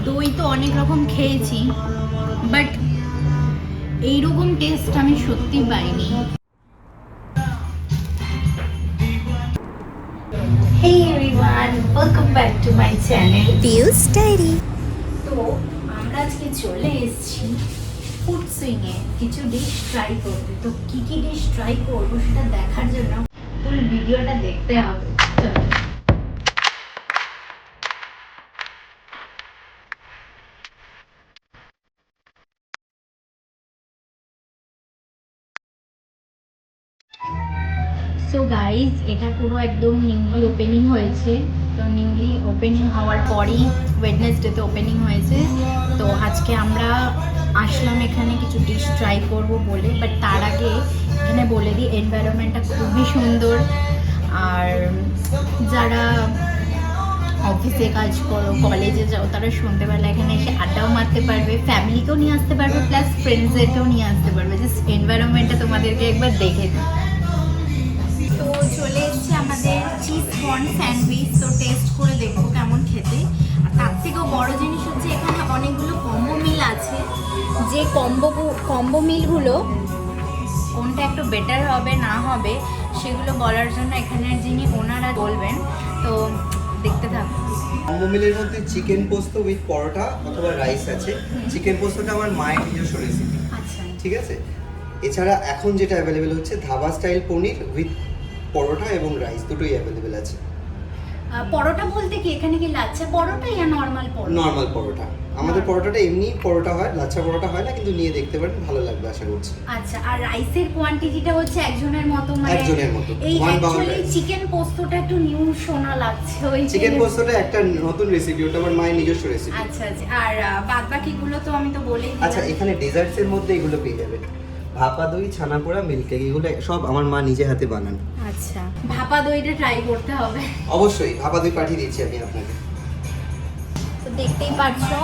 দই তো অনেক রকম খেয়েছি, বাট এইরকম টেস্ট আমি সত্যি পাইনি। Hey everyone, welcome back to my channel Piyush Diary। তো আমরা আজকে চলে এসেছি ফুড সুইং এ কিছু ডিশ ট্রাই করতে। তো কি কি ডিশ ট্রাই করবো সেটা দেখার জন্য ফুল ভিডিওটা দেখতে হবে। সো গাইজ, এটা পুরো একদম নিউলি ওপেনিং হয়েছে। তো নিউলি ওপেনিং হওয়ার পরই ওয়েডনেসডেতে ওপেনিং হয়েছে। তো আজকে আমরা আসলাম এখানে কিছু ডিশ ট্রাই করব বলে। বাট তার আগে এখানে বলে দিই, এনভায়রনমেন্টটা খুবই সুন্দর। আর যারা অফিসে কাজ করো, কলেজে যাও, তারা সন্ধ্যেবেলা এখানে এসে আড্ডাও মারতে পারবে, ফ্যামিলিকেও নিয়ে আসতে পারবে, প্লাস ফ্রেন্ডসদেরকেও নিয়ে আসতে পারবে। জাস্ট এনভায়রনমেন্টটা তোমাদেরকে একবার দেখে দিই। তো চলে এসেছে আমাদের চিজ কর্ন স্যান্ডউইচ। তো টেস্ট করে দেখবো কেমন খেতে। আর তার থেকেও বড় জিনিস হচ্ছে এখানে অনেকগুলো কম্বো মিল আছে। যে কম্বো মিলগুলো কোনটা একটু বেটার হবে না হবে সেগুলো বলার জন্য এখানের যিনি ওনারা বলবেন। তো দেখতে থাকো। কম্বো মিলের মধ্যে চিকেন পোস্ত উইথ পরোটা অথবা রাইস আছে। চিকেন পোস্তটা আমার মায়ের নিজস্ব রেসিপি, আচ্ছা, ঠিক আছে। এছাড়া এখন যেটা অ্যাভেলেবেল হচ্ছে ধাবা স্টাইল পনির উইথ পরোটা এবং রাইস, দুটোই অ্যাভেলেবেল আছে। পরোটা বলতে কি এখানে কি লাচ্ছা পরোটা ইয়া নর্মাল পরোটা? নর্মাল পরোটা। আমাদের পরোটাটা এমনি পরোটা হয়, লাচ্ছা পরোটা হয় না, কিন্তু নিয়ে দেখতে পারেন, ভালো লাগবে আশা করছি। আচ্ছা, আর রাইসের কোয়ান্টিটিটা হচ্ছে একজনের মতো, মানে একজনের মতো, এই 1 বাউল অ্যাকচুয়ালি rice। চিকেন পোস্তটা একটু নিউ শোনা লাগছে। ওই চিকেন পোস্তটা একটা নতুন রেসিপি, ওটা আমার মায়ের নিজস্ব রেসিপি। আচ্ছা আচ্ছা। আর বাদ বাকিগুলো তো আমি তো বলেই দিলাম। আচ্ছা, এখানে ডেজার্টস এর মধ্যে এগুলো পেয়ে যাবেন। ভাপা দই, ছানা পোড়া, মিল্ক কেক, এগুলো সব আমার মা নিজে হাতে বানান। আচ্ছা, ভাপা দইটা ট্রাই করতে হবে। অবশ্যই ভাপা দই পাঠিয়ে দিচ্ছি আমি আপনাকে। তো দেখতেই পাচ্ছো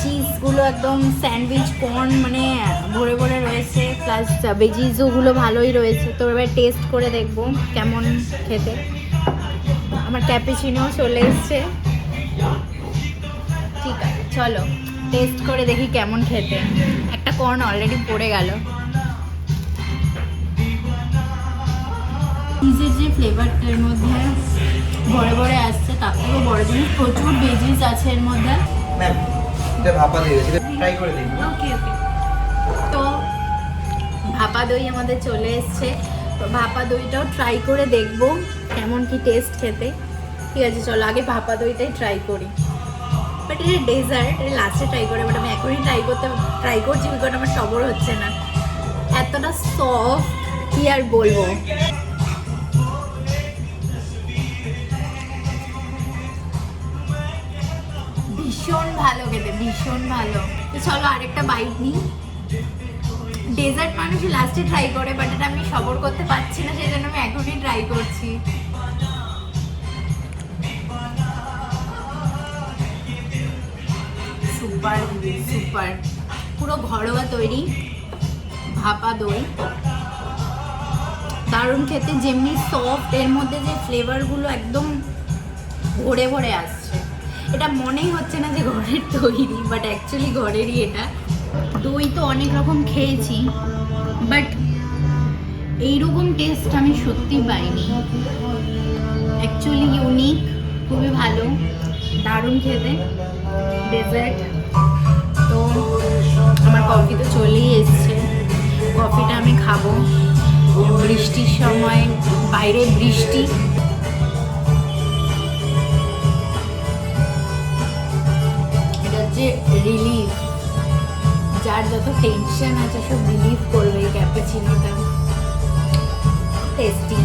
চিজগুলো একদম স্যান্ডউইচ কর্ন মানে ভরে ভরে রয়েছে, প্লাস ভেজিসগুলো ভালোই রয়েছে। তো এবার টেস্ট করে দেখবো কেমন খেতে। আমার ক্যাপুচিনো চলে এসছে। ঠিক আছে, চলো টেস্ট করে দেখি কেমন খেতে। একটা কর্ন অলরেডি পড়ে গেল। চিজের যে ফ্লেভারটার মধ্যে ভরে ভরে আসছে, তার থেকেও বড় জিনিস প্রচুর ভেজিস আছে এর মধ্যে। ম্যাম, এটা ভাপা দই আছে, ট্রাই করে দেখুন। ওকে ওকে। তো ভাপা দই আমাদের চলে এসছে। তো ভাপা দইটাও ট্রাই করে দেখবো কেমন কি টেস্ট খেতে। ঠিক আছে, চলো আগে ভাপা দইটাই ট্রাই করি। বাট এটা ডেজার্ট, এটা লাস্টে ট্রাই করে, বাট আমি এখনই ট্রাই করছি বিকজ আমার সবর হচ্ছে না। এতটা সফট কি আর বলবো। ভীষণ ভালো খেতে, ভীষণ ভালো। তো চলো আরেকটা বাইট নিই। ডেজার্ট মানুষ লাস্টে ট্রাই করে, বাট এটা আমি সবর করতে পারছি না, সেই জন্য আমি এখনই ট্রাই করছি। সুপার সুপার, পুরো ঘরোয়া তৈরি ভাপা দই, দারুণ খেতে। যেমনি সফট, এর মধ্যে যে ফ্লেভারগুলো একদম ভরে ভরে আসছে। এটা মনেই হচ্ছে না যে ঘরের তৈরি, বাট অ্যাকচুয়ালি ঘরেরই এটা। দই তো অনেক রকম খেয়েছি, বাট এইরকম টেস্ট আমি সত্যি পাইনি। অ্যাকচুয়ালি ইউনিক, খুবই ভালো, দারুণ খেতে ডেজার্ট। তো আমার কফি তো চলেই এসছে, কফিটা আমি খাবো। বৃষ্টির সময়, বাইরে বৃষ্টি, এটা যে রিলিফ, যার যত টেনশন আছে সব রিলিফ করবে এই ক্যাপুচিনোটা। টেস্টি।